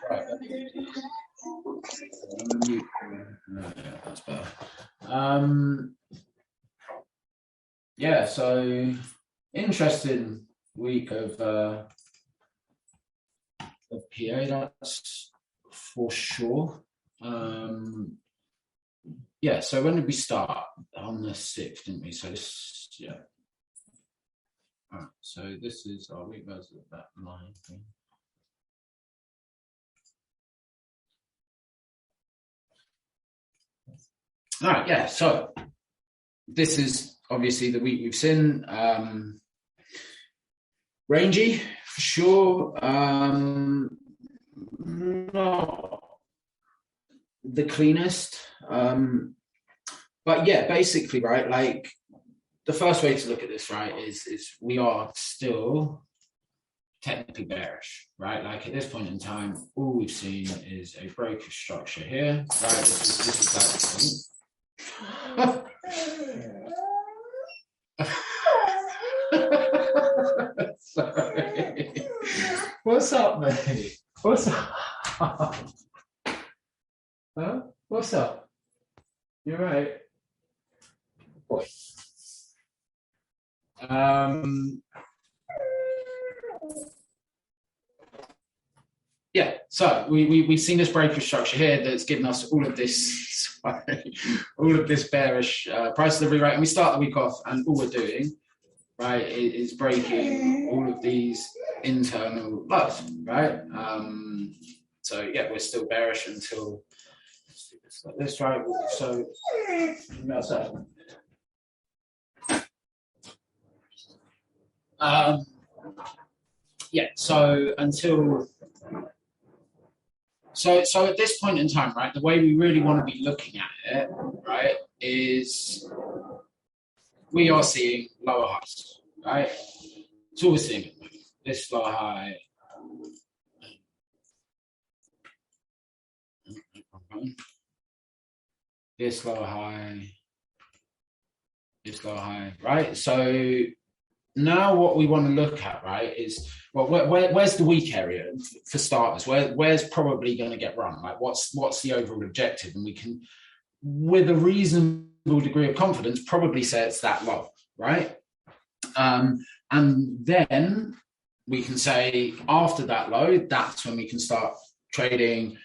Right. That's better. Yeah, so interesting week of PA, that's for sure. Yeah, so when did we start? On the 6th, didn't we? So this, yeah. All right, so this is our week versus that line thing. All right, yeah, so this is obviously the week we've seen. Rangy, for sure. Not the cleanest. But yeah, basically, right, like the first way to look at this, right, is we are still technically bearish, right? Like at this point in time, all we've seen is a break of structure here, right? This is that point. Sorry. What's up, mate? What's up? Huh? What's up? You're right. Yeah, so we've seen this break of structure here that's given us all of this, all of this bearish price delivery, right? And we start the week off, and all we're doing, right, is breaking all of these internal lows, right? So yeah, we're still bearish until it's like this, right? So outside. Yeah, so until so at this point in time, right, the way we really want to be looking at it, right, is we are seeing lower highs, right? It's all we're seeing at the moment. This lower high. This lower high. This lower high, right? So now what we want to look at, right, is, well, where's the weak area for starters? Where's probably going to get run? Like, what's the overall objective? And we can, with a reasonable degree of confidence, probably say it's that low, right? And then we can say after that low, that's when we can start trading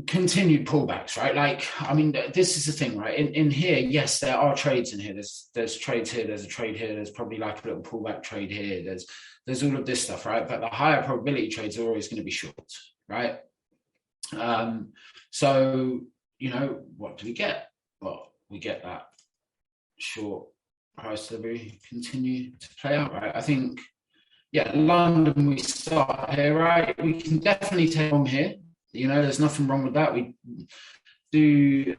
continued pullbacks, right? Like, I mean, this is the thing, right? In here, yes, there are trades in here. There's trades here. There's a trade here. There's probably like a little pullback trade here. There's all of this stuff, right? But the higher probability trades are always going to be short, right? So, you know, what do we get? Well, we get that short price delivery continue to play out, right? I think, yeah, London, we start here, right? We can definitely take on here. You know, there's nothing wrong with that. We do.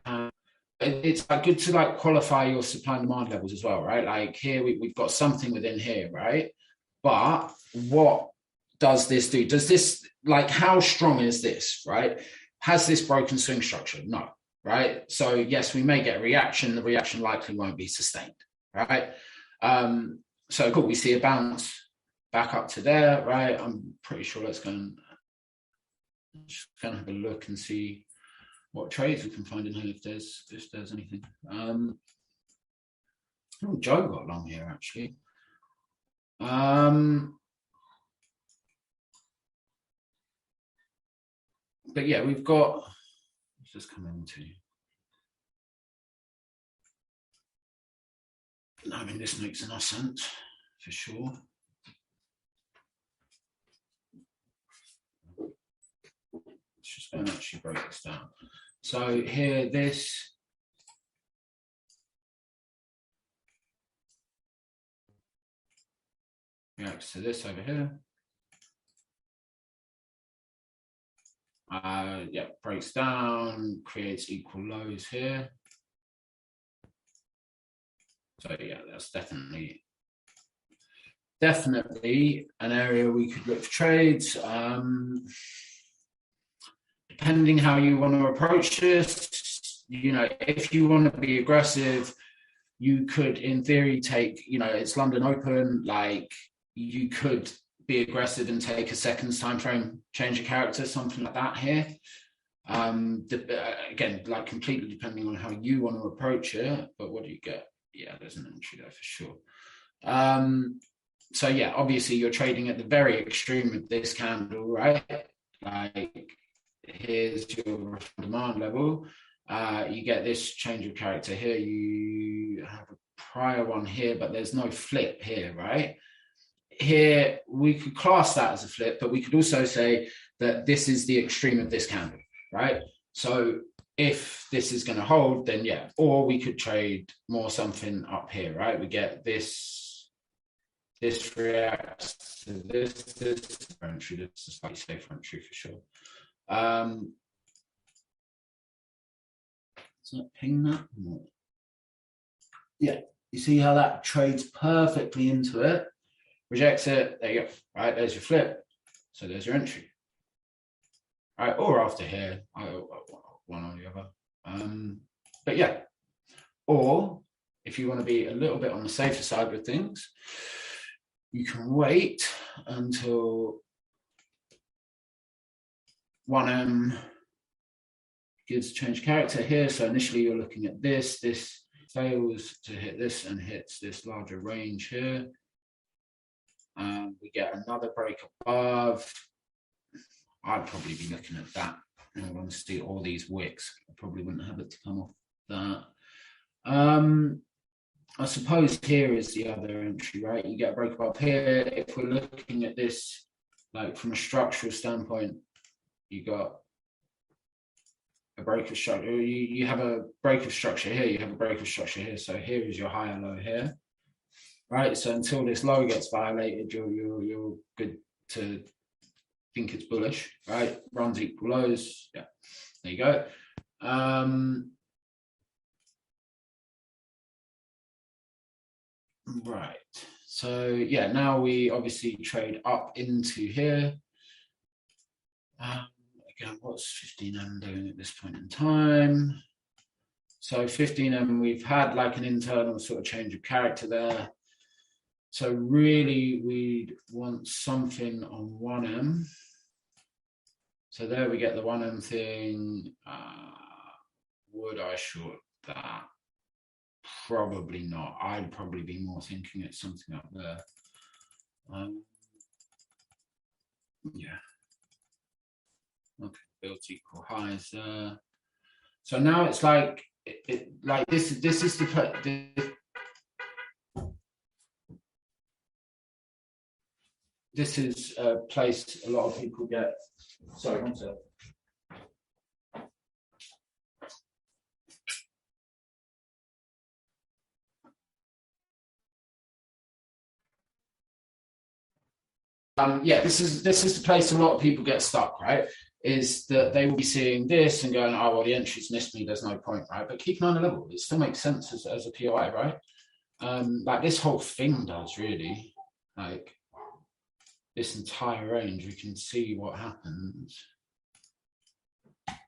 It's good to like qualify your supply and demand levels as well, right? Like here, we've got something within here, right? But what does this do? Does this, like, how strong is this, right? Has this broken swing structure? No, right? So yes, we may get a reaction. The reaction likely won't be sustained, right? So cool. We see a bounce back up to there, right? I'm pretty sure that's going. Just gonna have a look and see what trades we can find in here if there's anything. Oh, Joe got along here actually. But yeah, we've got. Let's just come into. I mean, this makes enough sense for sure. Just going to actually break this down. So here, this reacts to this over here. Yeah, breaks down, creates equal lows here. So yeah, that's definitely an area we could look for trades. Depending how you want to approach this, you know, if you want to be aggressive, you could, in theory, take, you know, it's London Open, like you could be aggressive and take a seconds time frame, change a character, something like that here. Again, like completely depending on how you want to approach it, but what do you get? Yeah, there's an entry there for sure. So yeah, obviously you're trading at the very extreme of this candle, right? Like here's your demand level. You get this change of character here. You have a prior one here, but there's no flip here, right? Here, we could class that as a flip, but we could also say that this is the extreme of this candle, right? So if this is going to hold, then yeah, or we could trade more something up here, right? We get this reacts to this entry. This is a slightly safer entry for sure. Does that ping that? No. Yeah, you see how that trades perfectly into it, rejects it, there you go, right? There's your flip, so there's your entry. All right, or after here, one or the other. But yeah, or if you want to be a little bit on the safer side with things, you can wait until 1M gives change character here. So initially you're looking at this fails to hit this and hits this larger range here. We get another break above. I'd probably be looking at that. In all honesty, all these wicks, I probably wouldn't have it to come off that. I suppose here is the other entry, right? You get a break above here. If we're looking at this, like from a structural standpoint, you got a break of structure. You have a break of structure here. You have a break of structure here. So here is your higher low here, right? So until this low gets violated, you're good to think it's bullish, right? Runs equal lows. Yeah, there you go. Right. So yeah, now we obviously trade up into here. Again, what's 15M doing at this point in time? So 15M, we've had like an internal sort of change of character there. So really we'd want something on 1M. So there we get the 1M thing. Would I short that? Probably not. I'd probably be more thinking it's something up there. Yeah. Okay, build equal highs there. So now it's like like this is this is a place a lot of people get. Sorry, one second. Yeah, this is the place a lot of people get stuck, right? Is that they will be seeing this and going, oh, well, the entry's missed me, there's no point, right? But keep an eye on the level. It still makes sense as a POI, right? Like this whole thing does really, like this entire range, we can see what happens. Let's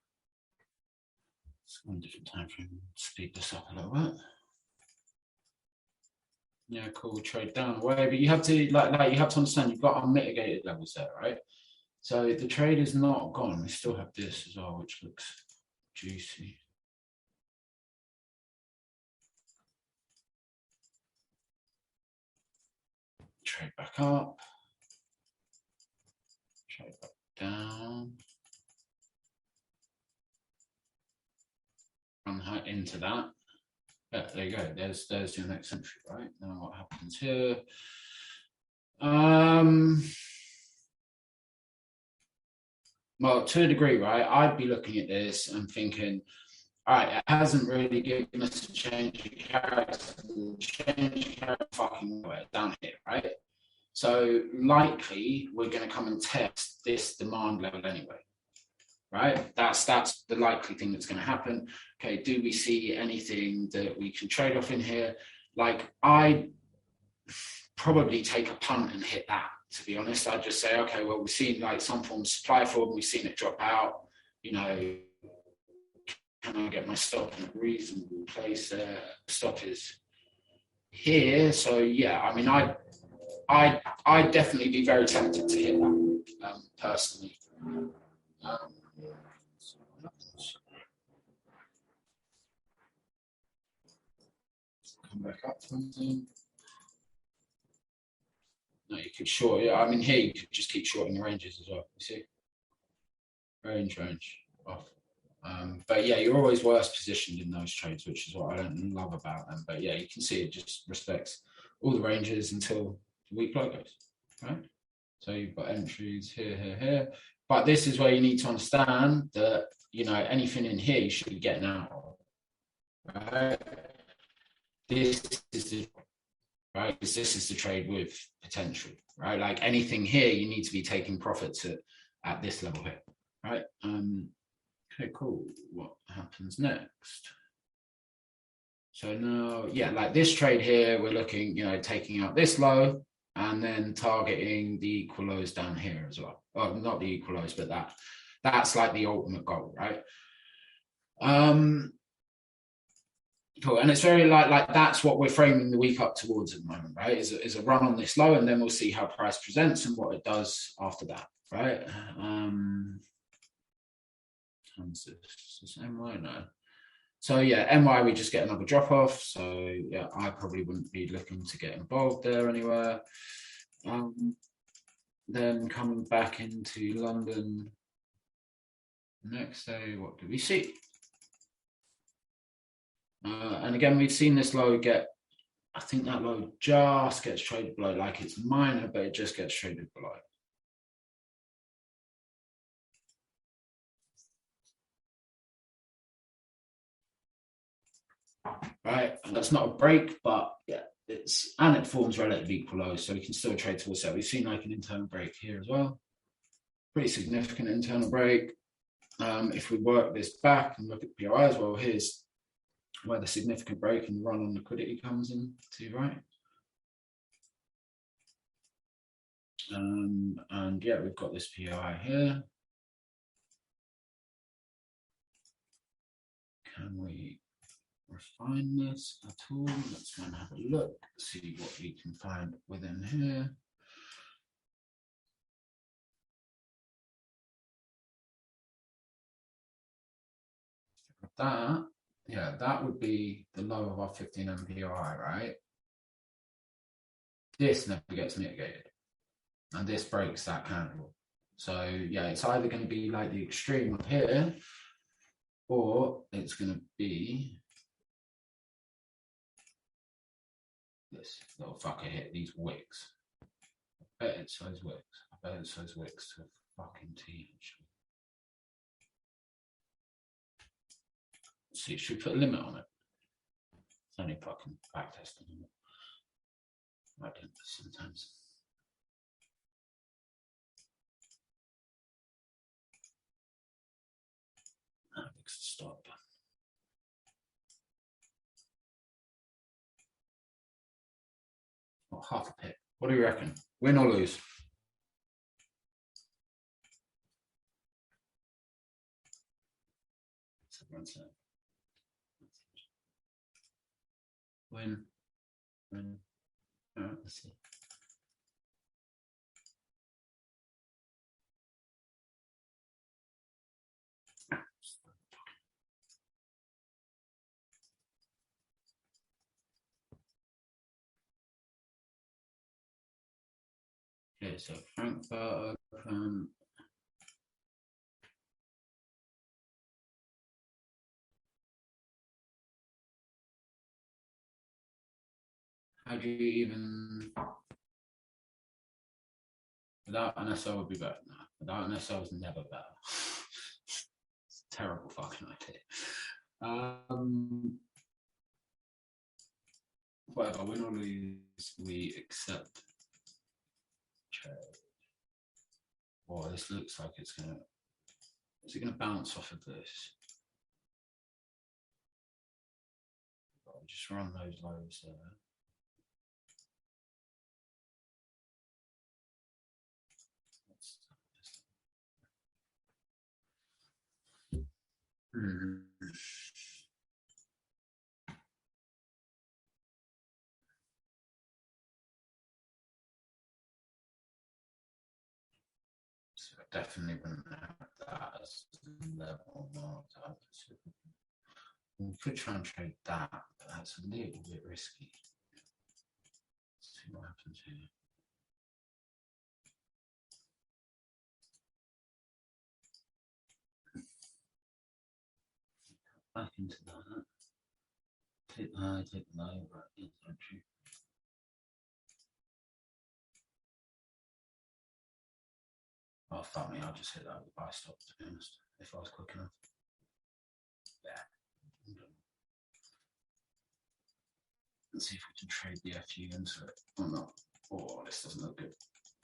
go on a different time frame, speed this up a little bit. Yeah, cool, trade down away, but you have to like you have to understand you've got unmitigated levels there, right? So the trade is not gone. We still have this as well, which looks juicy. Trade back up. Trade back down. Run into that. Yeah, there you go. There's your next entry, right? Now what happens here? Well, to a degree, right? I'd be looking at this and thinking, all right, it hasn't really given us a change of character. Change of character fucking way down here, right? So likely we're going to come and test this demand level anyway, right? That's the likely thing that's going to happen. Okay, do we see anything that we can trade off in here? Like I probably take a punt and hit that. To be honest, I'd just say, okay, well, we've seen like some form of supply form, we've seen it drop out. You know, can I get my stop in a reasonable place? Stop is here, so yeah. I mean, I'd definitely be very tempted to hit that personally. Come back up to something. No, you could short. Yeah, I mean here you could just keep shorting the ranges as well. You see, range off. But yeah, you're always worse positioned in those trades, which is what I don't love about them. But yeah, you can see it just respects all the ranges until the weak low goes, right? So you've got entries here, here, here. But this is where you need to understand that, you know, anything in here you should be getting out of, right? This is the right, because this is the trade with potential, right? Like anything here, you need to be taking profits at this level here, right? Okay, cool. What happens next? So now, yeah, like this trade here, we're looking, you know, taking out this low and then targeting the equal lows down here as well. Well, not the equal lows, but that's like the ultimate goal, right? Cool. And it's very like that's what we're framing the week up towards at the moment, right? Is a run on this low, and then we'll see how price presents and what it does after that, right? Is this MY now? So yeah, MY we just get another drop off. So yeah, I probably wouldn't be looking to get involved there anywhere. Then coming back into London next day, what do we see? And again, we've seen this low get, I think that low just gets traded below, like it's minor, but it just gets traded below. Right, and that's not a break, but yeah, it forms relative equal lows, so we can still trade towards that. We've seen like an internal break here as well, pretty significant internal break. If we work this back and look at POI as well, here's where the significant break and run on liquidity comes in to, right? And yeah, we've got this POI here. Can we refine this at all? Let's go and have a look, see what we can find within here. That, yeah, that would be the low of our 15 MPI, right? This never gets mitigated, and this breaks that candle. So yeah, it's either going to be like the extreme up here, or it's going to be this little fucker here, these wicks. I bet it's those wicks. I bet it's those wicks to a fucking T. See, should we put a limit on it? It's only fucking backtesting. I do this sometimes. Stop. Oh, half a pip. What do you reckon? Win or lose? Win. Win. All right, let's see. Okay, so Frankfurt open. How do you even, without an SO would be better? No, without an SO is never better. It's a terrible fucking idea. Whatever, win or lose, we accept trade. Oh, this looks like it's gonna, is it gonna bounce off of this? I'll just run those lows there. definitely wouldn't have that as level marked up. We could try and trade that, but that's a little bit risky. Let's see what happens here. Back into that. Take the over. Oh, fuck me, I'll just hit that with the buy stop, to be honest, if I was quick enough. Yeah. Let's see if we can trade the FU into it or not. Oh, this doesn't look good.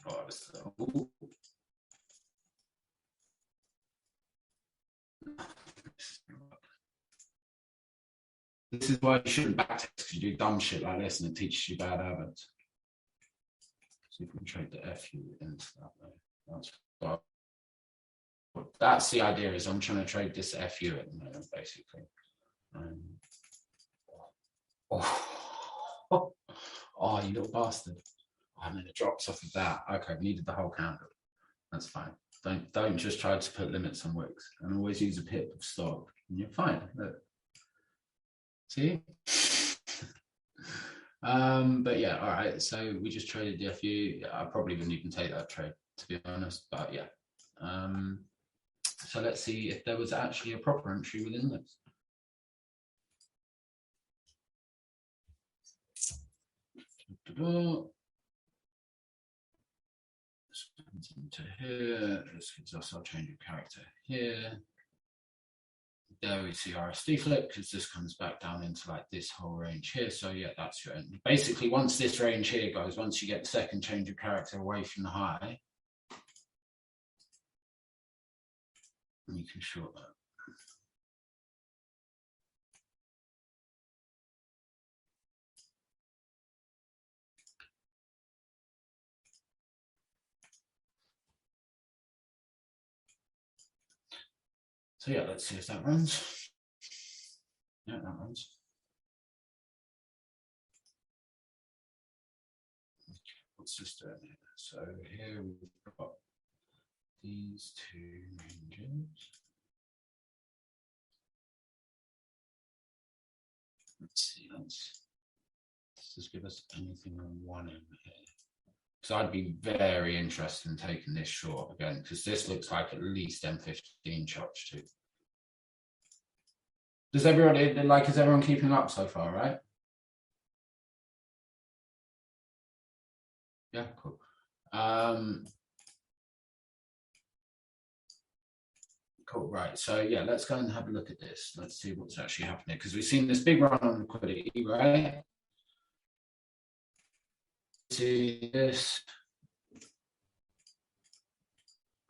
Oh, this This is why you shouldn't backtest, because you do dumb shit like this and it teaches you bad habits. See if we can trade the FU into that though. That's the idea, is I'm trying to trade this FU at the moment, basically. Oh, you little bastard. Oh, I mean, it drops off of that. Okay, we needed the whole candle. That's fine. Don't just try to put limits on wicks, and always use a pip of stock, and you're fine. Look. See? But yeah, all right. So we just traded the FU. I probably wouldn't even take that trade, to be honest. But yeah. So let's see if there was actually a proper entry within this. This into here. This gives us our change of character here. There we see RSD flip, because this comes back down into like this whole range here. So yeah, that's your end. Basically, once this range here goes, once you get the second change of character away from the high, you can short that. So yeah, let's see if that runs. Yeah, that runs. What's this doing here? So here we've got these two ranges. Let's see, does this give us anything on one end here? So I'd be very interested in taking this short again, because this looks like at least M15 chops too. Is everyone keeping up so far, right? Yeah, cool. Cool, right. So yeah, let's go and have a look at this. Let's see what's actually happening, because we've seen this big run on liquidity, right? See this,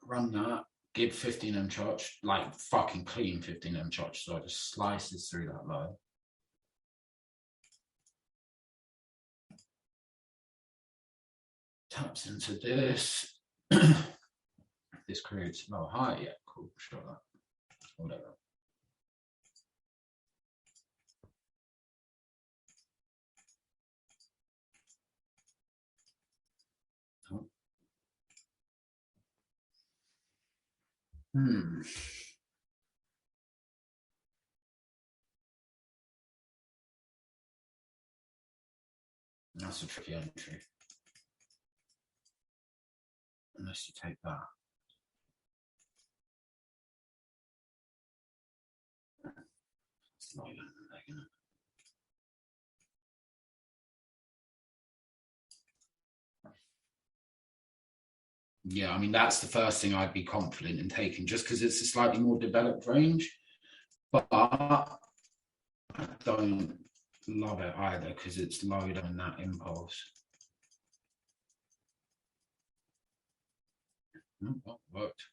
run that, give 15M charge, like fucking clean 15M charge, so it just slices through that low. Taps into this. This creates low high. Yeah, cool, sure that. Whatever. That's a tricky entry. Unless you take that. It's not even making it. Yeah, I mean, that's the first thing I'd be confident in taking, just because it's a slightly more developed range. But I don't love it either, because it's low on that impulse. Oh, worked.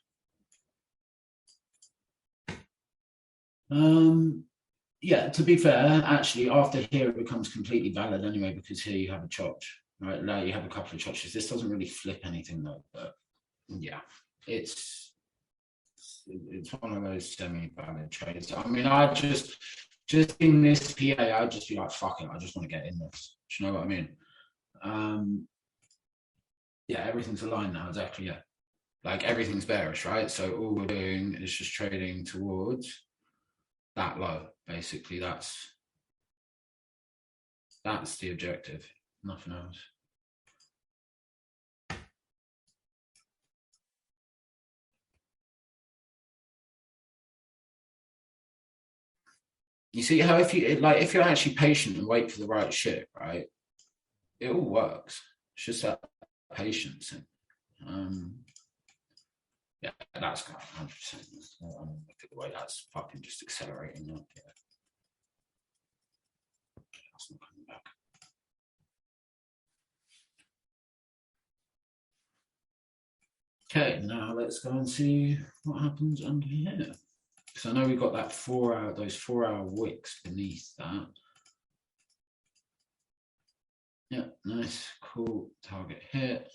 Yeah, to be fair, actually, after here it becomes completely valid anyway, because here you have a chotch, right? Now you have a couple of chotches. This doesn't really flip anything though, but yeah, it's one of those semi-valid trades. I mean, I just in this PA, I'd just be like, fuck it, I just want to get in this. Do you know what I mean? Yeah, everything's aligned now, exactly, yeah. like everything's bearish, right? So all we're doing is just trading towards that low. Basically, that's the objective, nothing else. You see how if you're actually patient and wait for the right shit, right, it all works. It's just that patience. And, yeah, that's kind of 100%. Look at the way that's fucking just accelerating up. Yeah. That's not coming back. Okay, now let's go and see what happens under here. Because I know we've got that those 4 hour wicks beneath that. Yeah, nice, cool, target hit.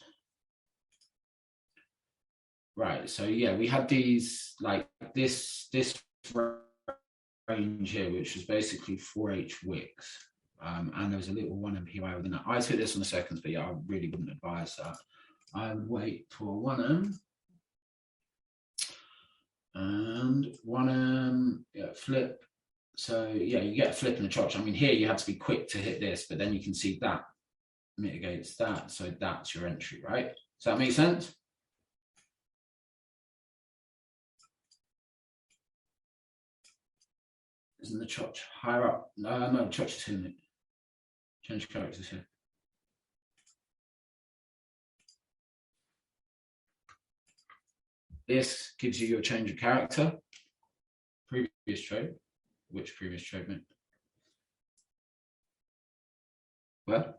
Right, so yeah, we had these, like this range here, which was basically 4H wicks. And there was a little 1 MPY within that. I took this on the seconds, but yeah, I really wouldn't advise that. I would wait for 1M. And 1M, yeah, flip. So yeah, you get a flip and a chop. I mean, here you have to be quick to hit this, but then you can see that mitigates that. So that's your entry, right? Does that make sense? Isn't the chop higher up? No, the chop is here, mate. Change characters here. This gives you your change of character. Previous trade. Which previous trade, mate? Well,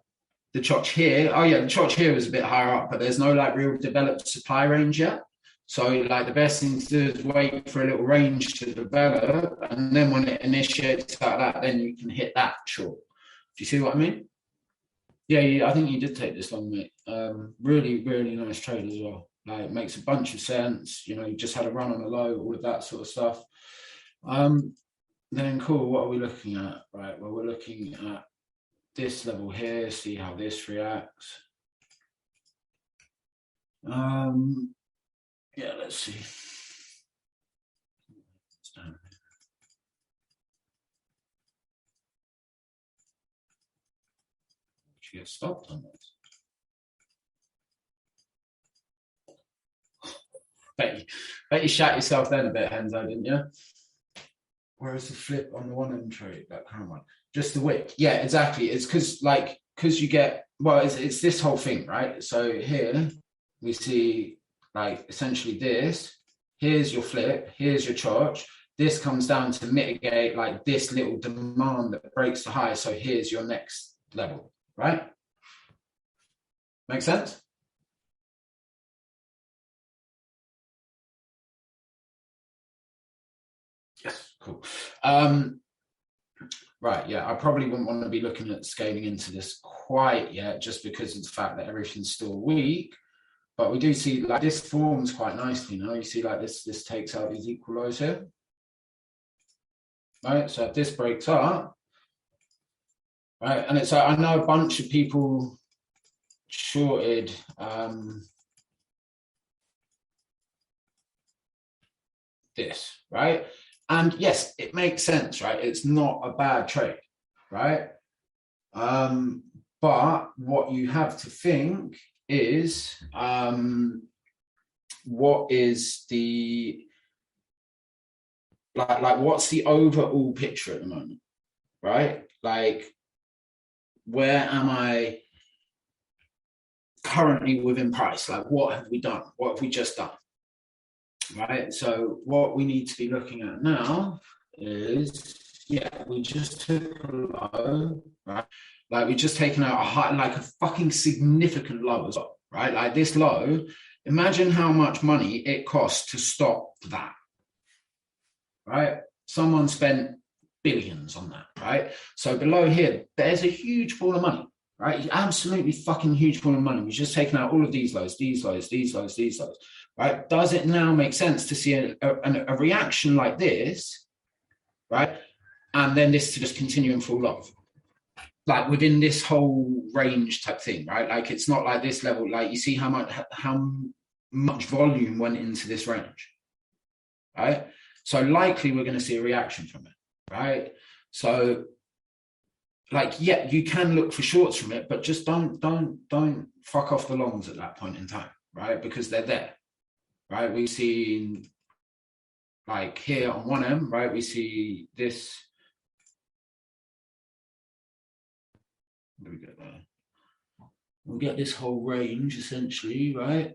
the chotch here, oh yeah, the chotch here is a bit higher up, but there's no like real developed supply range yet. So like the best thing to do is wait for a little range to develop, and then when it initiates like that, then you can hit that short. Do you see what I mean? Yeah, I think you did take this long, mate. Really, really nice trade as well. Like, it makes a bunch of sense. You know, you just had a run on a low, all of that sort of stuff. Then cool, what are we looking at? Right, well, we're looking at this level here, see how this reacts. Yeah, let's see. She gets stopped on this. Bet you shot yourself then a bit, Henzo, didn't you? Where's the flip on the 1M trade, that kind of one? Just the wick. Yeah, exactly. It's because you get, well, it's this whole thing, right? So here we see like essentially this. Here's your flip, here's your charge. This comes down to mitigate like this little demand that breaks the high. So here's your next level, right? Make sense? Yes, cool. Right, yeah, I probably wouldn't want to be looking at scaling into this quite yet, just because of the fact that everything's still weak. But we do see like this forms quite nicely now. You see like this takes out these equal lows here. Right, so if this breaks up, right, and it's I know a bunch of people shorted this, right? And yes, it makes sense, right? It's not a bad trade, right? But what you have to think is what is the like what's the overall picture at the moment, right? Like, where am I currently within price? Like, what have we done? What have we just done? Right, so what we need to be looking at now is, yeah, we just took a low, right? Like, we just taken out a high, like a fucking significant low as well, right? Like this low, imagine how much money it costs to stop that, right? Someone spent billions on that, right? So below here, there's a huge pool of money, right? Absolutely fucking huge pool of money. We've just taken out all of these lows, these lows, these lows, these lows. Right? Does it now make sense to see a reaction like this, right? And then this to just continue and fall off, like within this whole range type thing, right? Like, it's not like this level. Like, you see how much volume went into this range, right? So likely we're going to see a reaction from it, right? So like, yeah, you can look for shorts from it, but just don't fuck off the longs at that point in time, right? Because they're there, right? We've seen like here on 1M, right? We see this. What do we get there? We'll get this whole range essentially, right?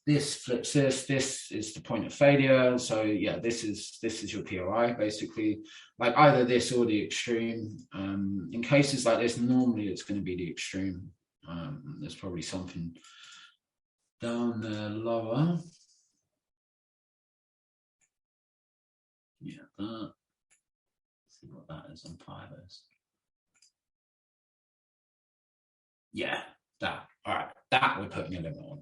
This flips this is the point of failure. So yeah, this is your POI basically, like either this or the extreme. In cases like this, normally it's going to be the extreme. There's probably something down there lower. Yeah, that. Let's see what that is on Fiverr. Yeah, that. All right, that we're putting a limit on.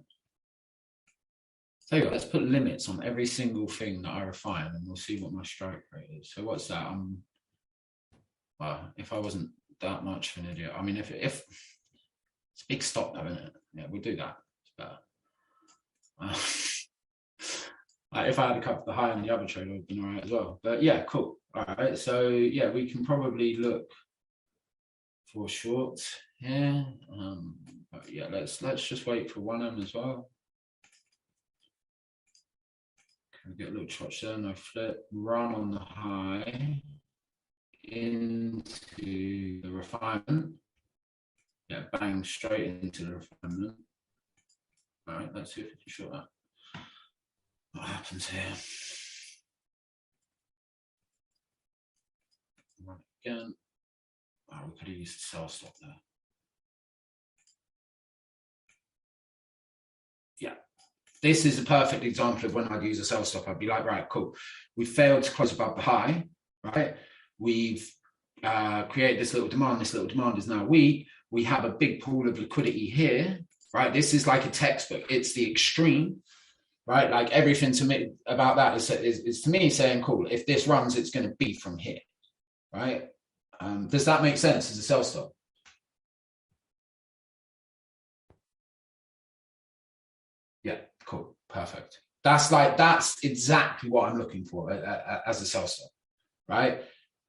Tell you what, let's put limits on every single thing that I refine, and we'll see what my strike rate is. So what's that? Well, if I wasn't that much of an idiot, I mean, if it's a big stop though, isn't it? Yeah, we'll do that. It's better. Like if I had a cut the high on the other trade, it would have been all right as well. But yeah, cool. All right, so yeah, we can probably look for shorts here. But yeah, let's just wait for 1M as well. Can we get a little touch there? No flip. Run on the high into the refinement. Yeah, bang straight into the refinement. All right, let's see if we can short that. What happens here? Run again. Oh, we could have used the sell stop there. Yeah. This is a perfect example of when I'd use a sell stop. I'd be like, right, cool. We failed to close above the high, right? We've created this little demand. This little demand is now weak. We have a big pool of liquidity here, right? This is like a textbook. It's the extreme, right? Like everything to me about that is to me saying, cool, if this runs, it's going to be from here, right? Does that make sense as a sell stop? Yeah, cool, perfect. That's exactly what I'm looking for as a sell stop, right?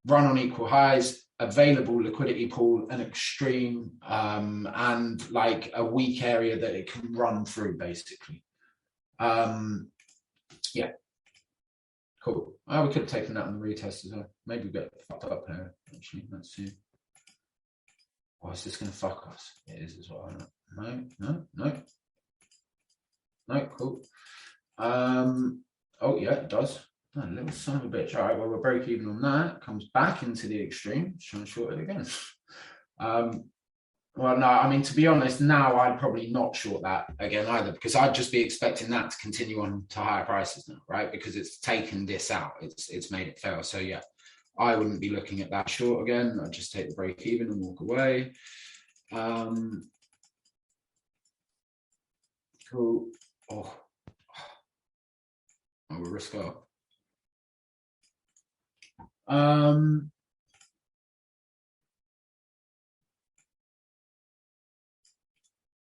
Run on equal highs, available liquidity pool, an extreme, and like a weak area that it can run through, basically. Yeah, cool. Oh, we could have taken that on the retest as well. Maybe we get fucked up here. Actually, let's see. Oh, is this going to fuck us? It is as well. No, cool. Oh yeah, it does. Oh, little son of a bitch. All right, well, we'll break even on that. Comes back into the extreme. Trying to short it again. Well, no, I mean, to be honest, now I'd probably not short that again either, because I'd just be expecting that to continue on to higher prices now, right? Because it's taken this out. It's made it fail. So yeah, I wouldn't be looking at that short again. I'd just take the break even and walk away. Cool. Oh, we'll risk up.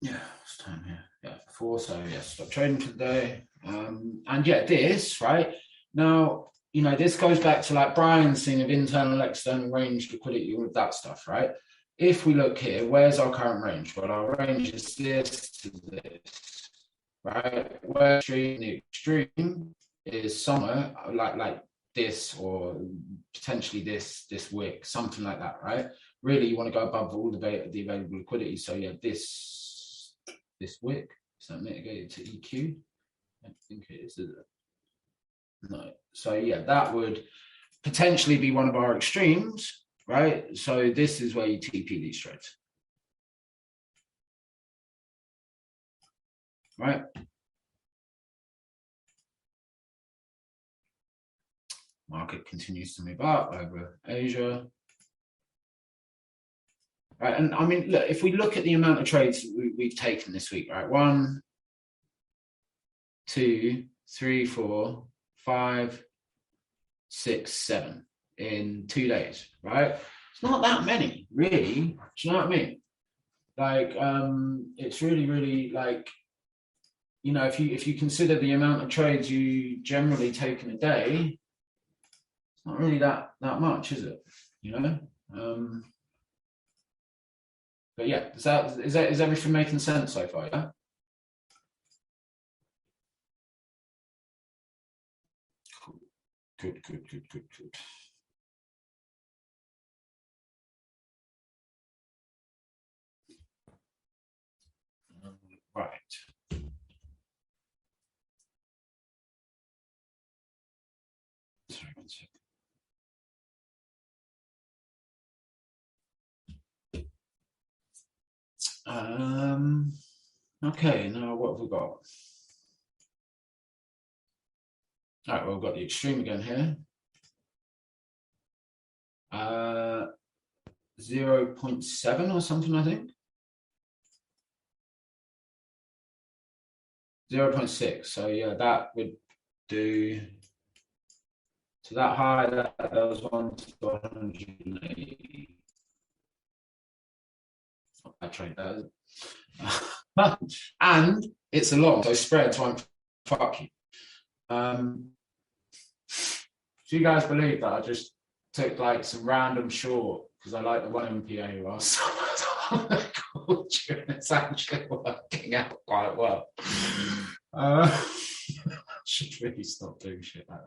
Yeah, it's time here. Yeah, 4. So yeah, stop trading for the day. And yeah, this right now, you know, this goes back to like Brian's thing of internal, external range, liquidity, all of that stuff, right? If we look here, where's our current range? Well, our range is this to this, right? Where the extreme is somewhere like this, or potentially this wick, something like that, right? Really, you want to go above all the available liquidity. So yeah, this wick, is that mitigated to EQ? I think it is it? No. So yeah, that would potentially be one of our extremes, right? So this is where you TP these trades, right? Market continues to move up over Asia. Right, and I mean, look, if we look at the amount of trades we've taken this week, right? 1, 2, 3, 4, 5, 6, 7 in 2 days, right? It's not that many, really. Do you know what I mean? Like, it's really, really like, you know, if you consider the amount of trades you generally take in a day, it's not really that much, is it? You know. But yeah, is everything making sense so far? Yeah. Cool. Good. Right. Sorry, one second. Okay, now what have we got? All right, well, we've got the extreme again here. 0.7 or something, I think. 0.6. So yeah, that would do. So that high, that was 1 to 180. Not bad trade there. And it's a long, so spreads won't fuck you. Do you guys believe that I just took like some random short because I like the 1 MPA whilst on the call and it's actually working out quite well. I should really stop doing shit like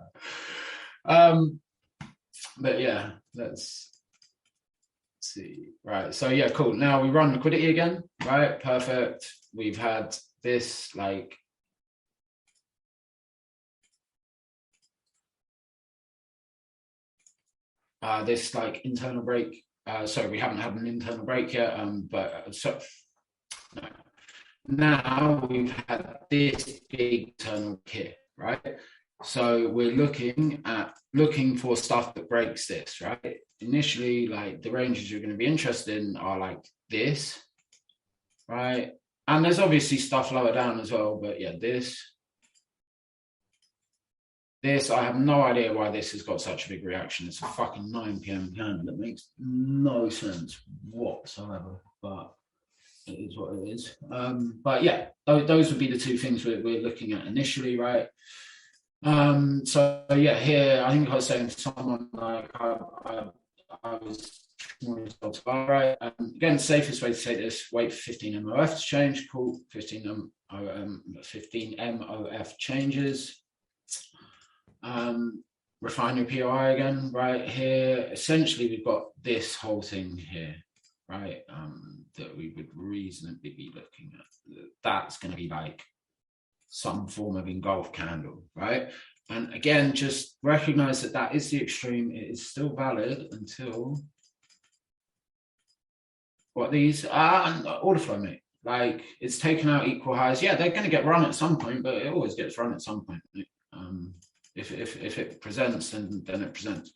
that. But yeah, let's see. Right, so yeah, cool. Now we run liquidity again, right? Perfect. We've had this like this like internal break. So we haven't had an internal break yet, but so no. Now we've had this big internal here, right? So we're looking for stuff that breaks this, right? Initially, like the ranges you're going to be interested in are like this, right? And there's obviously stuff lower down as well, but yeah, this, I have no idea why this has got such a big reaction. It's a fucking 9 p.m. candle that makes no sense whatsoever, but it is what it is. But yeah, those would be the two things we're looking at initially, right? So yeah, here I think I was saying to someone like I was right. Again, the safest way to say this: wait for 15 MOF to change. Cool, 15 MOF changes. Refine your POI again, right here. Essentially, we've got this whole thing here, right? That we would reasonably be looking at. That's going to be like some form of engulf candle, right? And again, just recognize that that is the extreme. It is still valid until what these order flow, mate. Like it's taken out equal highs. Yeah, they're going to get run at some point, but it always gets run at some point. If it presents, then it presents.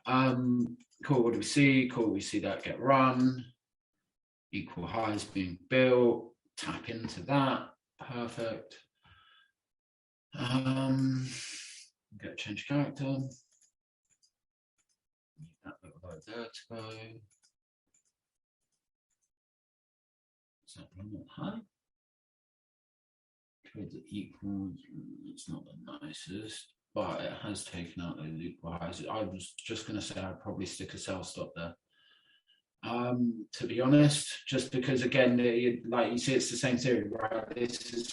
Cool. What do we see? Cool. We see that get run. Equal highs being built. Tap into that. Perfect. Get a change character. That little right there to go. Is that one high? Trade that equals. It's not the nicest, but it has taken out those equal highs. I was just going to say I'd probably stick a sell stop there. To be honest, just because again, like you see, it's the same theory, right? This is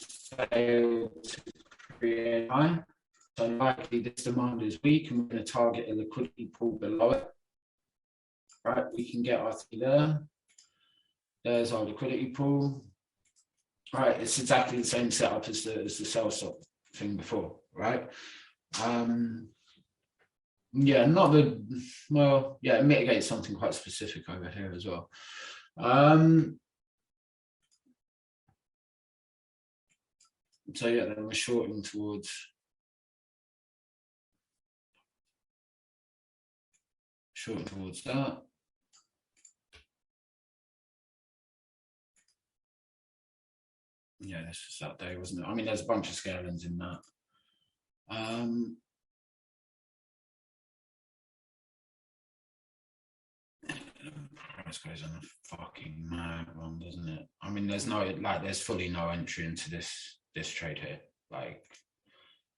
failed to create high. So likely this demand is weak and we're going to target a liquidity pool below it. Right, we can get our thing there. There's our liquidity pool. Right, it's exactly the same setup as the sell stop thing before, right? Yeah, not the, well, yeah, it mitigates something quite specific over here as well. So yeah, then we're shorting towards that. Yeah, this was that day, wasn't it? I mean, there's a bunch of scalings in that. Price goes on a fucking mad one, doesn't it? I mean, there's fully no entry into this this trade here. Like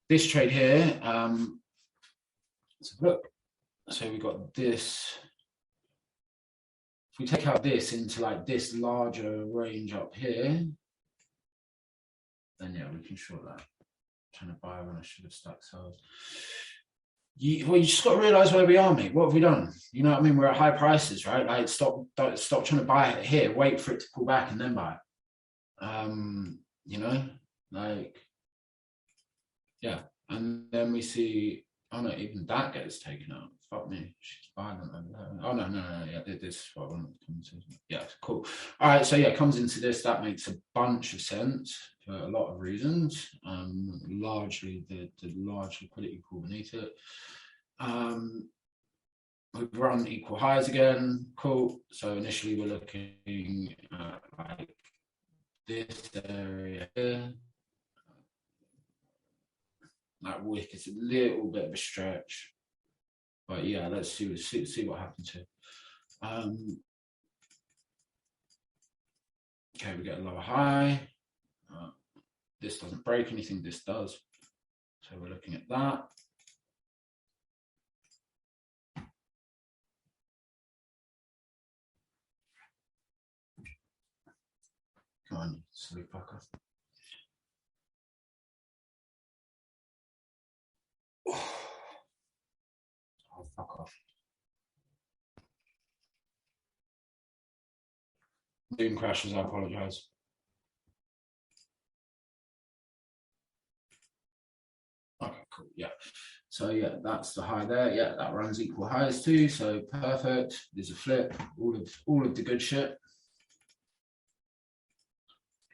this trade here, let's have a look. So we got this. If we take out this into like this larger range up here, then yeah, we can short that. I'm trying to buy when I should have stuck sales. Well, you just got to realize where we are, mate. What have we done? You know what I mean? We're at high prices, right? Like, stop trying to buy it here. Wait for it to pull back and then buy it. You know, like, yeah. And then we see, oh no, even that gets taken out. Fuck me, she's violent. Oh no, yeah, this is what I want to come to. Yeah, cool. All right, so yeah, it comes into this. That makes a bunch of sense for a lot of reasons. Largely the large liquidity pool beneath it. We've run equal highs again. Cool. So initially we're looking at like this area here. That wick is a little bit of a stretch, but yeah, let's see what happens here. Okay, we get a lower high. This doesn't break anything. This does. So we're looking at that. Come on, silly fucker. Oh, fuck off. Doom crashes, I apologize. Okay, cool, yeah. So yeah, that's the high there. Yeah, that runs equal highs too. So perfect. There's a flip. All of the good shit.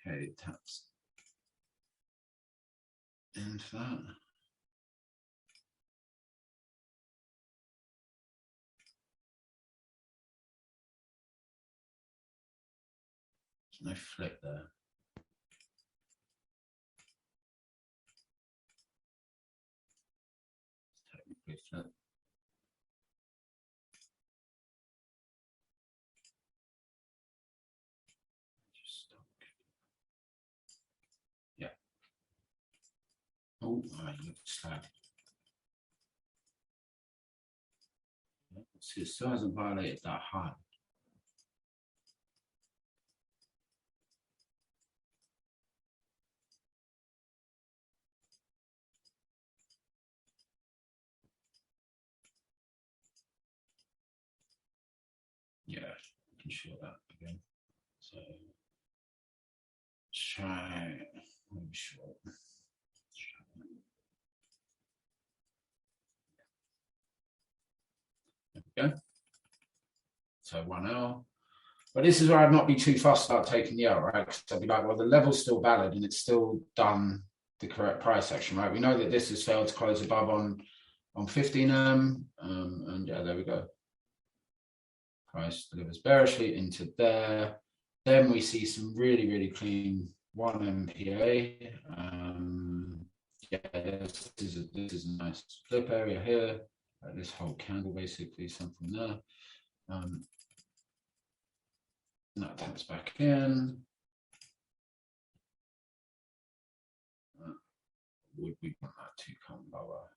Okay, taps into that. There's no flip there. Technically flip. Yeah. Oh, I look slack. See, it still hasn't violated that high. Yeah, I can show that again. So let's try. Maybe short. There we go. So 1L. But this is where I'd not be too fussed about taking the L, right? Because I'd be like, well, the level's still valid and it's still done the correct price action, right? We know that this has failed to close above on 15M, and yeah, there we go. Price delivers bearishly into there. Then we see some really, really clean 1 MPA. Yeah, this is a nice flip area here. This whole candle, basically, something there. That taps back in. Would we want that to come lower?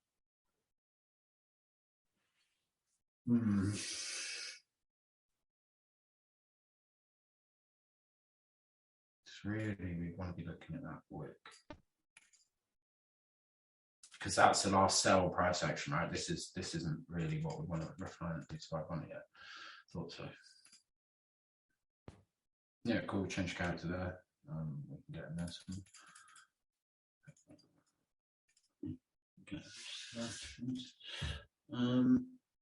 It's really, we want to be looking at that wick. Because that's the last sell price action, right? This isn't really what we want to refine at least 500 yet. Thought so. Yeah, cool. Change character there. We can get in there. Okay.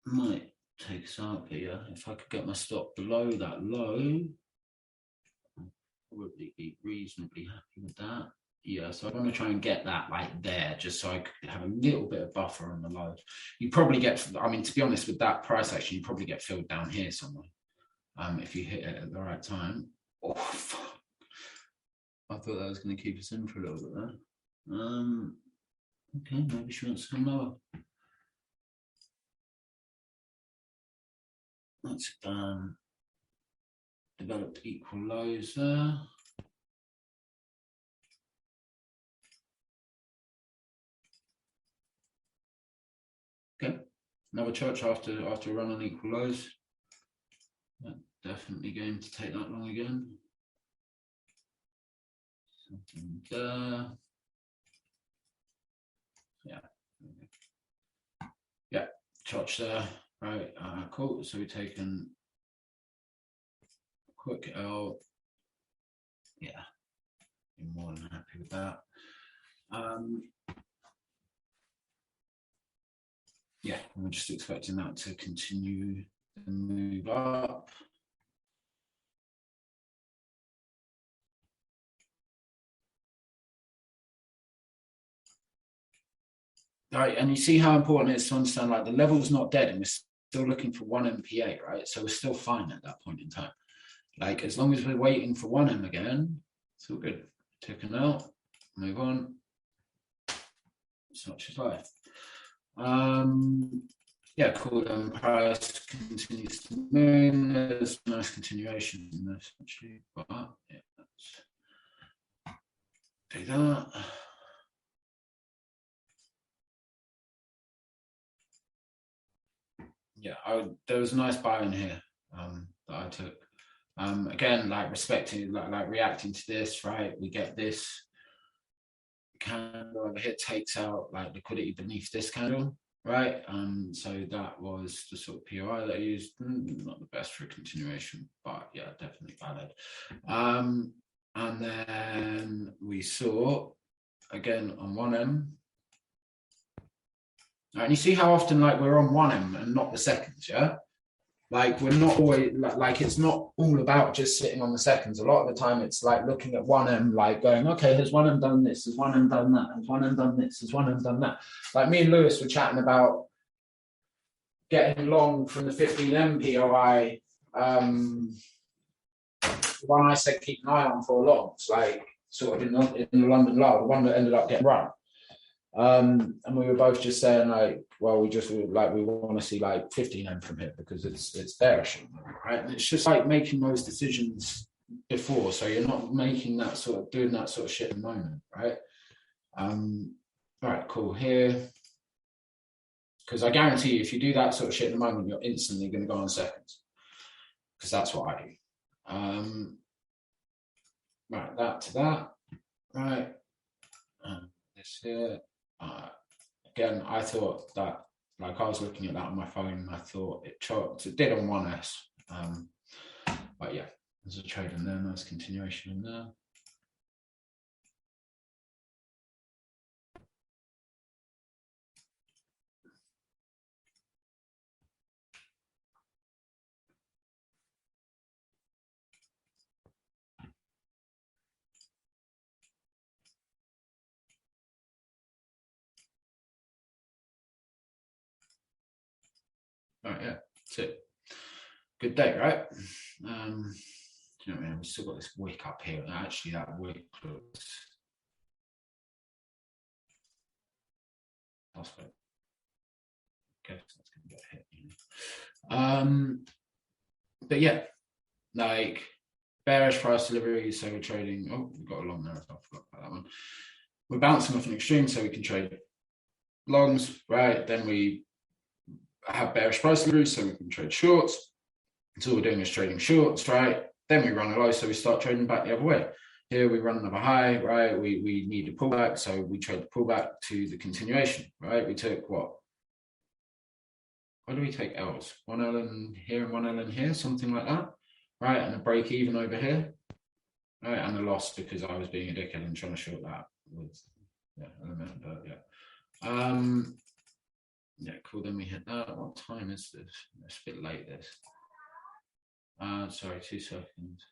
Might take us out here. If I could get my stop below that low, I'd probably be reasonably happy with that. Yeah, so I want to try and get that like there, just so I could have a little bit of buffer on the low. You probably get, I mean, to be honest, with that price action, you probably get filled down here somewhere. If you hit it at the right time. Oh, fuck. I thought that was going to keep us in for a little bit there. Okay, maybe she wants to come lower. Let's develop equal lows there. Another church after a run on equal lows. Definitely game to take that long again. Something there. Yeah, church there. Right, cool. So we've taken a quick L. Yeah, I'm more than happy with that. Yeah, we're just expecting that to continue to move up. Right, and you see how important it is to understand, like, the level's not dead and we're still looking for 1 MPa, right? So we're still fine at that point in time. Like, as long as we're waiting for 1M again, it's all good. Taken out, move on. Such is life. Yeah, cool. Price continues to move. There's a nice continuation in this, actually. But yeah, let's do that. Yeah, there was a nice buy in here that I took. Again, like respecting, like reacting to this, right? We get this candle over here, takes out like liquidity beneath this candle, right? So that was the sort of POI that I used. Not the best for a continuation, but yeah, definitely valid. And then we saw again on 1M. And you see how often like we're on 1M and not the seconds, yeah? Like we're not always like it's not all about just sitting on the seconds. A lot of the time it's like looking at 1M, like going, okay, has 1M done this? Has 1M done that? Has 1M done this? Has 1M done that? Like me and Lewis were chatting about getting long from the 15M POI. The one I said keep an eye on for a long. It's like sort of in the London low, the one that ended up getting run. And we were both just saying like, well, we want to see like 15M from here because it's bearish, right? And it's just like making those decisions before, so you're not making that sort of doing that sort of shit in the moment, right? All right, cool. Here, because I guarantee you, if you do that sort of shit in the moment, you're instantly going to go on seconds, because that's what I do. Right, that to that, right? This here. Again, I thought that, like I was looking at that on my phone, and I thought it choked. It did on 1S. But yeah, there's a trade in there, nice continuation in there. All right, yeah, that's it. Good day, right? Do you know what I mean? We've still got this wick up here. Actually, that wick looks. Okay, that's going to get hit. But yeah, like bearish price delivery. So we're trading. Oh, we've got a long there. I forgot about that one. We're bouncing off an extreme, so we can trade longs, right? Then we have bearish price delivery, so we can trade shorts. So all we're doing is trading shorts, right? Then we run a low, so we start trading back the other way. Here we run another high, right? We need a pullback, so we trade the pullback to the continuation, right? We took what? What do we take L's? 1L in here and 1L in here, something like that, right? And a break even over here, right? And a loss because I was being a dickhead and trying to short that with element, but yeah. Yeah, cool. Then we hit that. What time is this? It's a bit late. This. Sorry, 2 seconds.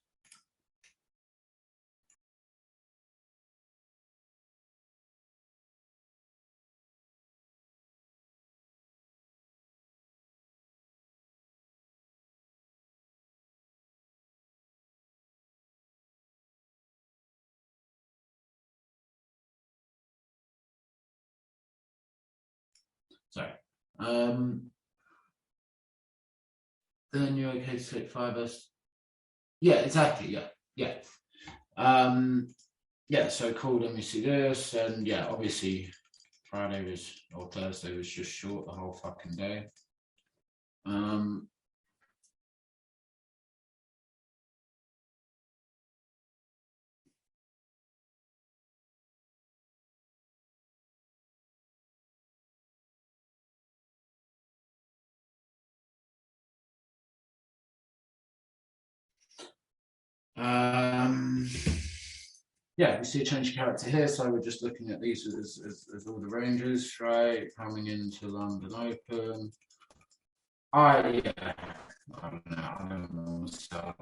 Sorry. Then you're okay to take 5S. Yeah, exactly. Yeah. Yeah, so cool. Then we see this, and yeah, obviously Friday was or Thursday was just short the whole fucking day. Yeah, you see a change of character here. So we're just looking at these as all the ranges, right? Coming into London Open. Yeah, I don't know. So,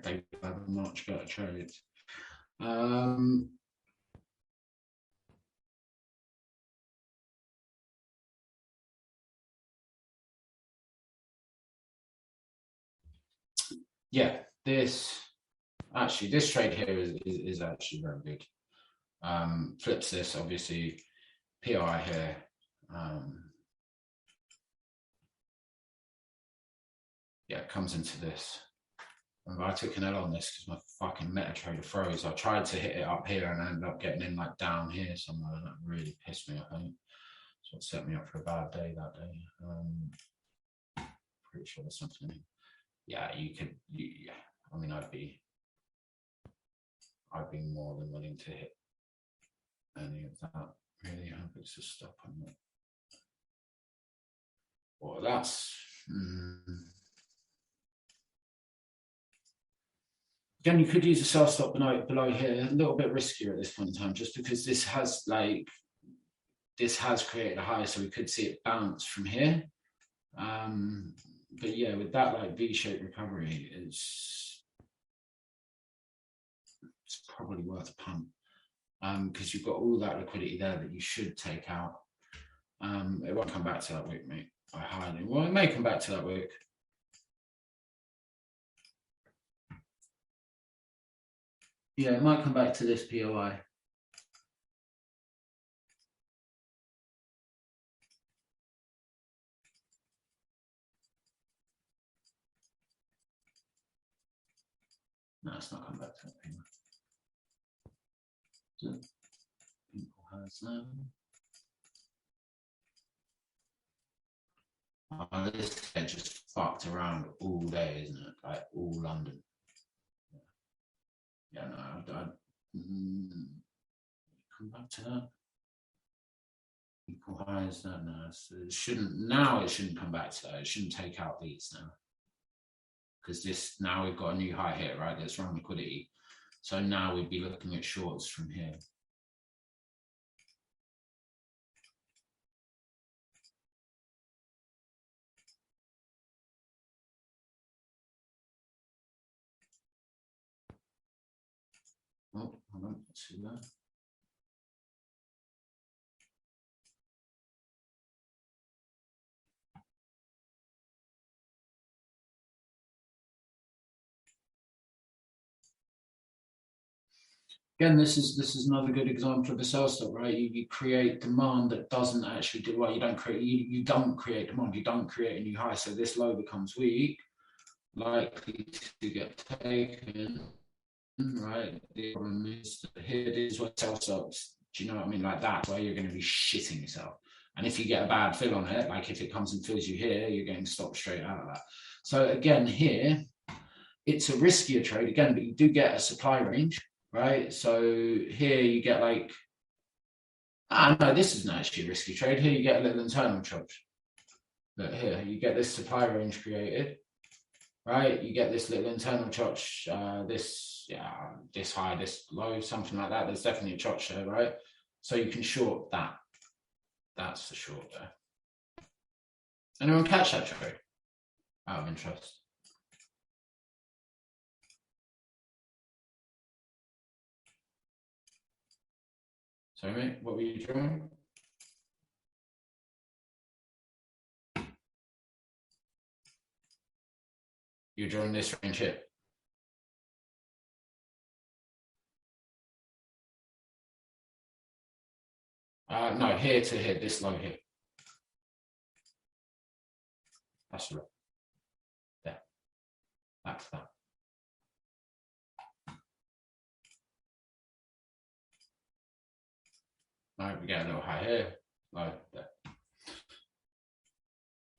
they have a much better trade. Yeah, this trade here is actually very good. Flips this, obviously, POI here. Yeah, it comes into this. And I took an L on this because my fucking MetaTrader froze. I tried to hit it up here and I ended up getting in like down here somewhere. And that really pissed me off. I think so it set me up for a bad day that day. Pretty sure there's something. Yeah, you could. Yeah, I mean, I'd be more than willing to hit any of that. Really, I hope it's just stop on that. Well, that's. Again, you could use a sell stop below here, a little bit riskier at this point in time, just because this has created a high, so we could see it bounce from here. But yeah, with that like V-shaped recovery, it's probably worth a punt because you've got all that liquidity there that you should take out. It won't come back to that wick, mate. Well, it may come back to that wick. Yeah, it might come back to this POI. No, it's not come back to that POI. So, people has this head just fucked around all day, isn't it? Like all London. Yeah, no, I'd come back to that. Equal highs, no, it shouldn't come back to that. It shouldn't take out these now. Because now we've got a new high here, right? That's wrong liquidity. So now we'd be looking at shorts from here. Oh, I don't see that. Again, this is another good example of a sell stop, right? You create demand that doesn't actually do well. You don't create demand. You don't create a new high. So this low becomes weak, likely to get taken. Right. The problem is that here it is where sell stops. Do you know what I mean? Like that, where you're going to be shitting yourself. And if you get a bad fill on it, like if it comes and fills you here, you're getting stopped straight out of that. So again, here, it's a riskier trade again, but you do get a supply range, right? So here you get like, no, this isn't actually a risky trade. Here you get a little internal charge. But here you get this supply range created, right? You get this little internal chotch, this high, this low, something like that. There's definitely a chotch there, right? So you can short that. That's the short there. Anyone catch that trade? Out of interest. Sorry, mate, what were you drawing? You're drawing this range here. No, here to here, this low here. That's right. There. That's that. No, we get a little high here, low there.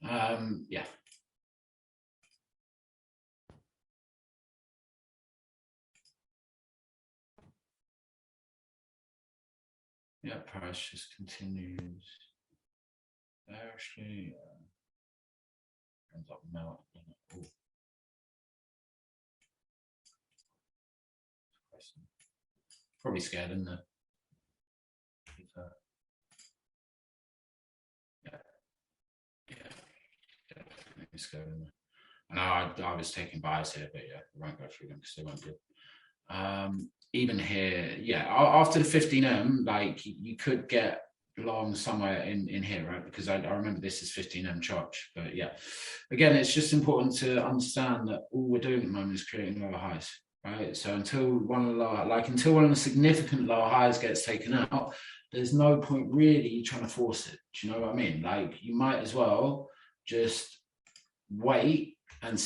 Yeah. Yeah, price just continues. Actually, ends up melting. Ooh. Probably scared, isn't it? Yeah, definitely scared, isn't it? And I was taking buys here, but yeah, we won't go through them because they won't good. Even here, yeah, after the 15M, like you could get long somewhere in here, right? Because I remember this is 15M charge, but yeah, again, it's just important to understand that all we're doing at the moment is creating lower highs, right? So until one of the significant lower highs gets taken out, there's no point really trying to force it. Do you know what I mean? Like you might as well just wait and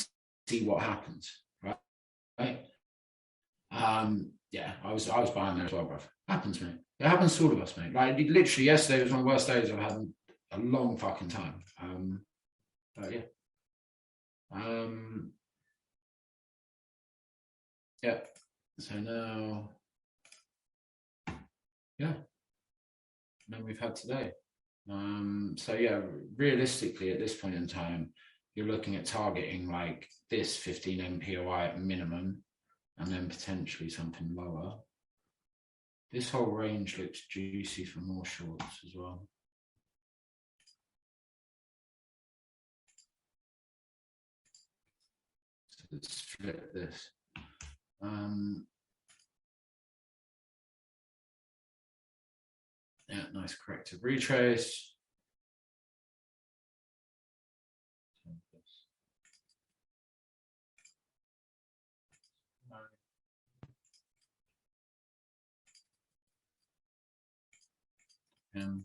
see what happens, right? Yeah, I was buying there as well, bro. Happens, mate. It happens to all of us, mate. Like literally yesterday was one of the worst days I've had in a long fucking time. But yeah. Yeah. So now, yeah. And then we've had today. So yeah, realistically at this point in time, you're looking at targeting like this 15 MPOI at minimum, and then potentially something lower. This whole range looks juicy for more shorts as well. So let's flip this. Yeah, nice corrective retrace. And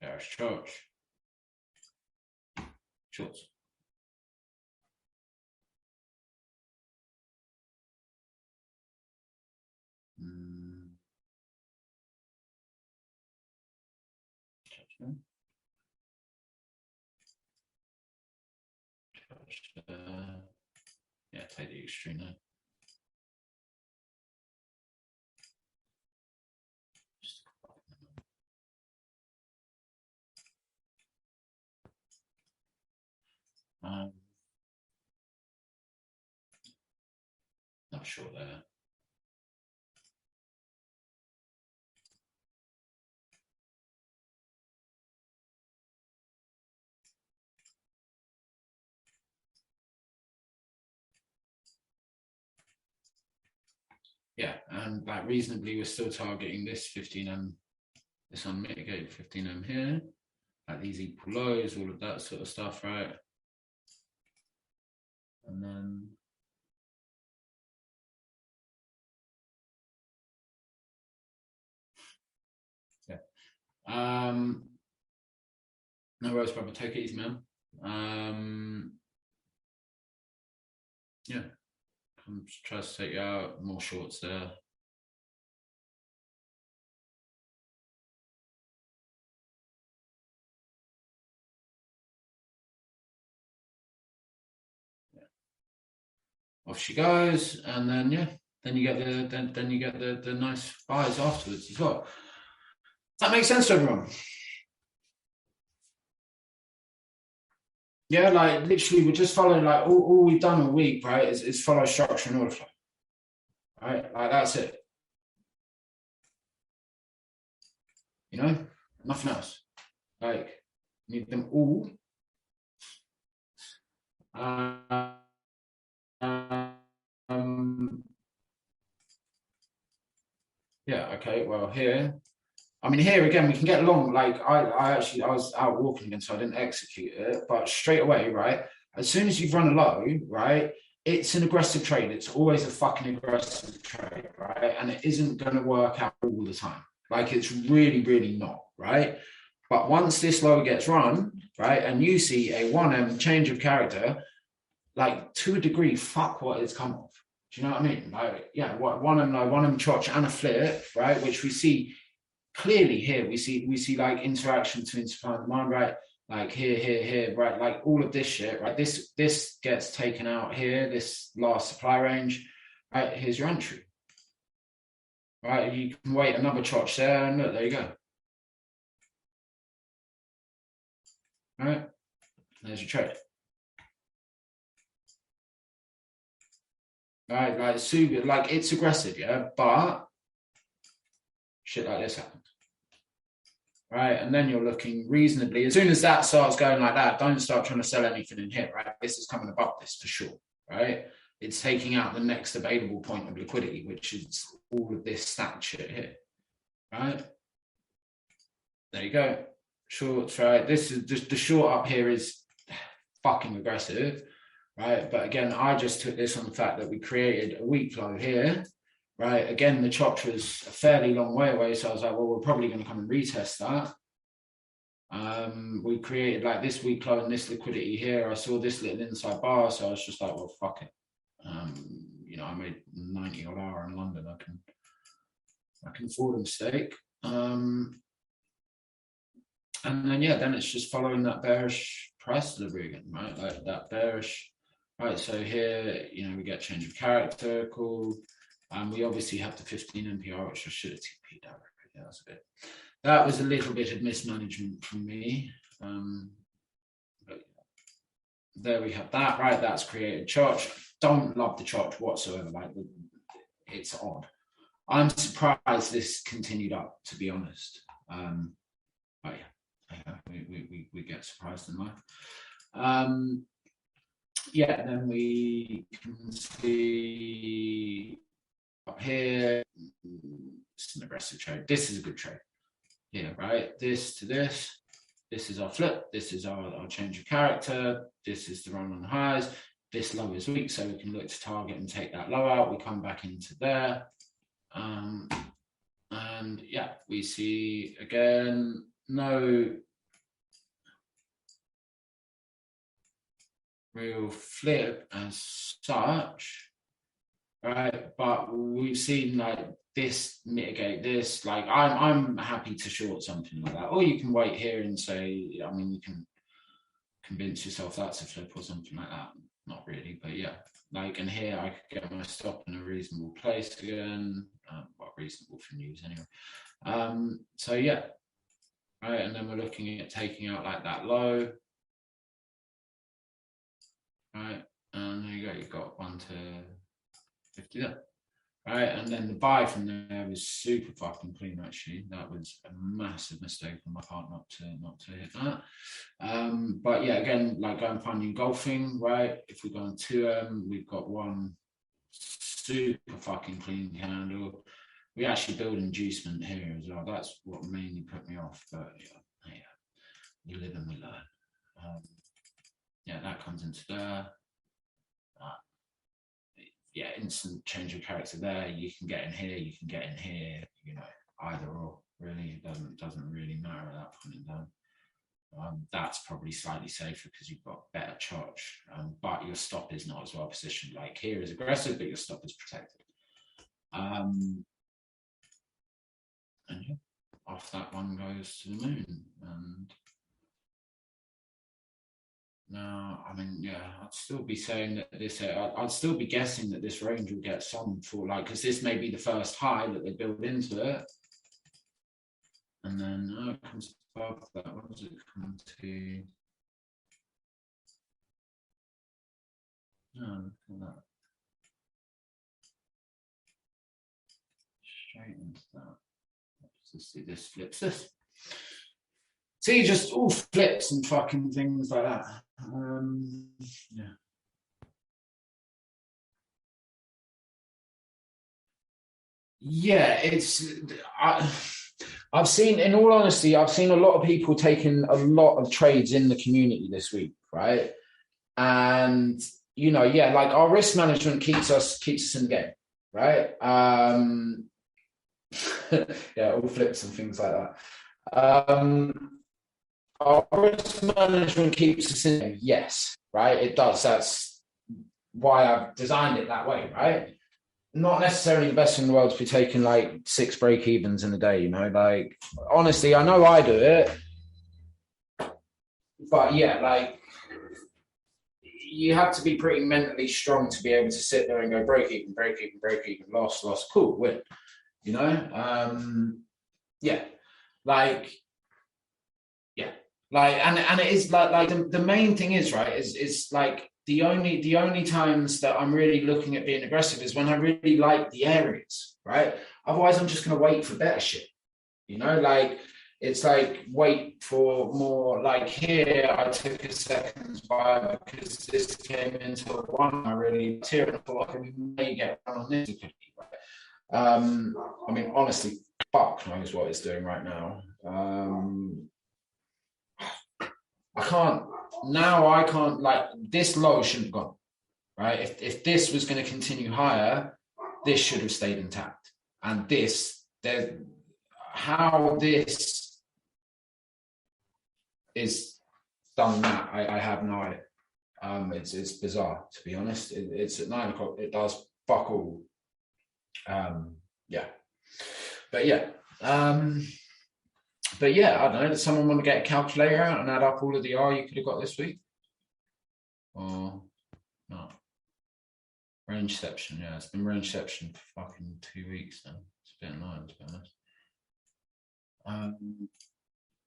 there's Church. Shorts. Yeah, take the extreme there. Not sure there. Yeah, and like reasonably, we're still targeting this 15M, this unmitigated 15M here, like these equal lows, all of that sort of stuff, right? And then yeah. No worries, brother. Take it easy, man. Yeah. I'm just trying to take you out. More shorts there. Yeah. Off she goes, and then yeah, then you get the nice buys afterwards as well. Does that make sense to everyone? Yeah, like literally, we're just following like all we've done all week, right? Is follow structure and order flow, right? Like that's it. You know, nothing else. Like need them all. Yeah. Okay. Well, here. I mean, here again, we can get long. Like I was out walking again, so I didn't execute it. But straight away, right? As soon as you've run a low, right? It's an aggressive trade. It's always a fucking aggressive trade, right? And it isn't going to work out all the time. Like it's really, really not, right? But once this low gets run, right, and you see a 1M change of character, like to a degree, fuck what it's come off. Do you know what I mean? Like, yeah, what 1M low, 1M chotch and a flip, right? Which we see clearly here. We see like interaction between supply and demand, right? like here, right? Like all of this shit, right? This gets taken out here, this last supply range, right? Here's your entry, right? You can wait another trotch there, and look, there you go. Right, there's your trade. Right, like super, like it's aggressive, yeah, but shit like this happens. Right, and then you're looking reasonably. As soon as that starts going like that, don't start trying to sell anything in here, right? This is coming above this for sure, right? It's taking out the next available point of liquidity, which is all of this stat shit here, right? There you go. Shorts, right? This is just the short up here is fucking aggressive, right? But again, I just took this on the fact that we created a weak low here, right? Again, the chop was a fairly long way away, so I was like, well, we're probably going to come and retest that. We created like this weak low and this liquidity here. I saw this little inside bar, so I was just like, well, fuck it. You know, I made 90 odd hour in London. I can afford a mistake. And then yeah, then it's just following that bearish price delivery again, right? Like that bearish, right? So here, you know, we get change of character, cool. We obviously have the 15 NPR, which I should have TP'd directly. Yeah, that was a little bit of mismanagement from me. But there we have that, right? That's created charge. Don't love the charge whatsoever. Like it's odd. I'm surprised this continued up, to be honest. But yeah, we get surprised in life. Yeah, then we can see up here, it's an aggressive trade. This is a good trade here, right? This to this. This is our flip. This is our change of character. This is the run on the highs. This low is weak, so we can look to target and take that low out. We come back into there. And yeah, we see again, no real flip as such, right? But we've seen like this mitigate this. Like I'm happy to short something like that, or you can wait here and say, I mean, you can convince yourself that's a flip or something like that. Not really, but yeah. Like, and here I could get my stop in a reasonable place again. Well, reasonable for news anyway. So yeah, right, and then we're looking at taking out like that low. Right, and there you go, you've got 1 to 50 there. Right, and then the buy from there was super fucking clean actually. That was a massive mistake on my part not to hit that. But yeah, again, like I'm finding golfing, right? If we go on 2M, we've got one super fucking clean candle. We actually build inducement here as well. That's what mainly put me off, but yeah, we live and we learn. Yeah, that comes into there. Yeah, instant change of character there. You can get in here, you can get in here, you know, either or really. It doesn't really matter at that point in time. That's probably slightly safer because you've got better charge, but your stop is not as well positioned. Like here is aggressive, but your stop is protected. And yeah, off that one goes to the moon. And no, I mean, yeah, I'd still be saying that this, I'd still be guessing that this range will get some for like, because this may be the first high that they build into it. And then it comes above that. What does it come to? No, look at that. Straight into that. Let's see, this flips this. See, just all flips and fucking things like that. Yeah. Yeah, it's. I've seen, in all honesty, I've seen a lot of people taking a lot of trades in the community this week, right? And you know, yeah, like our risk management keeps us in the game, right? Yeah, all flips and things like that. Our risk management keeps us in there. Yes, right? It does. That's why I've designed it that way, right? Not necessarily the best in the world to be taking like 6 break evens in a day, you know, like honestly, I know I do it. but yeah, like you have to be pretty mentally strong to be able to sit there and go break even, break even, break even, loss, loss, cool, win. You know, yeah, like yeah, like and it is like the main thing is right is like the only times that I'm really looking at being aggressive is when I really like the areas, right? Otherwise, I'm just gonna wait for better shit. You know, like it's like wait for more. Like here, I took a seconds buy because this came into one. I really tear it thought I may get one on this. I mean, honestly, fuck knows what it's doing right now. I can't now. I can't like this low shouldn't have gone right. If this was going to continue higher, this should have stayed intact. And this there, how this is done that I have no idea. It's bizarre to be honest. It's at 9 o'clock. It does fuck all. Yeah, but yeah. But yeah, I don't know. Does someone want to get a calculator out and add up all of the R you could have got this week? Or not? Rangeception, yeah, it's been rangeception for fucking 2 weeks now. It's a bit annoying to be honest.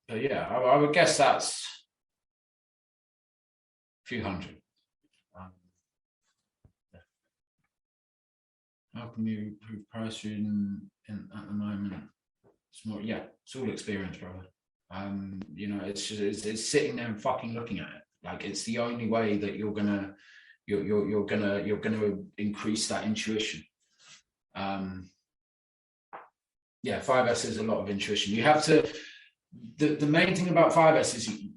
But yeah, I would guess that's a few hundred. Yeah. How can you improve price reading at the moment? It's more, yeah, it's all experience, brother. You know, it's just it's sitting there and fucking looking at it. Like it's the only way that you're gonna increase that intuition. Yeah, 5S is a lot of intuition. You have to. The main thing about 5S is you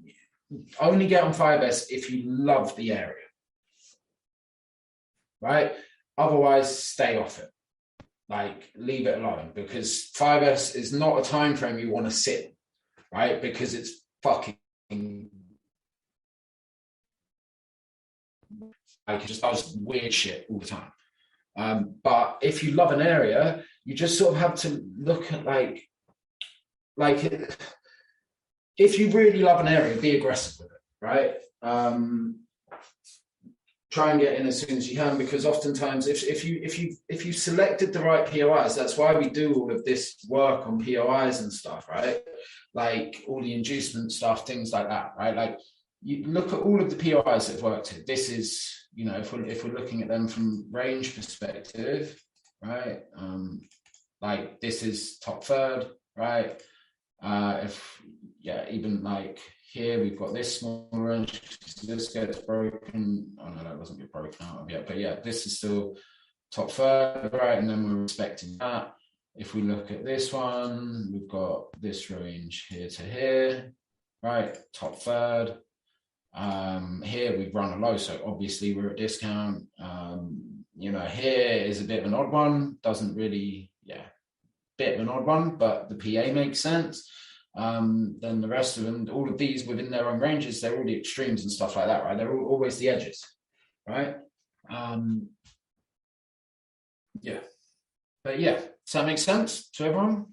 only get on 5S if you love the area, right? Otherwise, stay off it. Like leave it alone because 5S is not a time frame you want to sit, right? Because it's fucking like it just does weird shit all the time. But if you love an area, you just sort of have to look at like if you really love an area, be aggressive with it, right? Try and get in as soon as you can because oftentimes if you selected the right POIs, that's why we do all of this work on POIs and stuff, right? Like all the inducement stuff, things like that, right? Like you look at all of the POIs that have worked here. This is, you know, if we're looking at them from range perspective, right? Like this is top third, right? Even like here we've got this small range. This gets broken. Oh no, that doesn't get broken out yet. But yeah, this is still top third, right? And then we're respecting that. If we look at this one, we've got this range here to here, right? Top third. Here we've run a low, so obviously we're at discount. You know, here is a bit of an odd one. Doesn't really, bit of an odd one, but the PA makes sense. Then the rest of them, all of these within their own ranges, they're all the extremes and stuff like that, right? They're always the edges, right? Yeah. But yeah, does that make sense to everyone?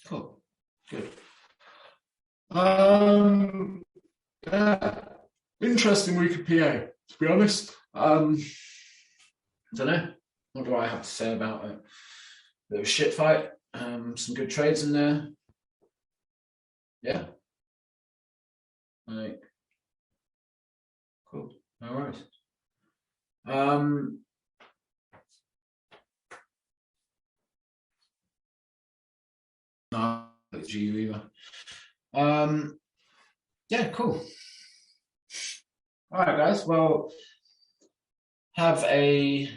Cool. Good. Yeah. Interesting week of PA, to be honest. I don't know. What do I have to say about it? Bit of a shit fight. Some good trades in there. Yeah. Like, cool. No worries. No, GU either. Yeah, cool. All right, guys. Well, have a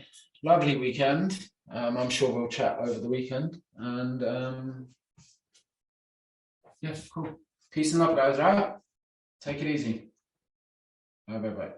lovely weekend. I'm sure we'll chat over the weekend. And yeah, cool. Peace and love, guys. All right. Take it easy. Bye.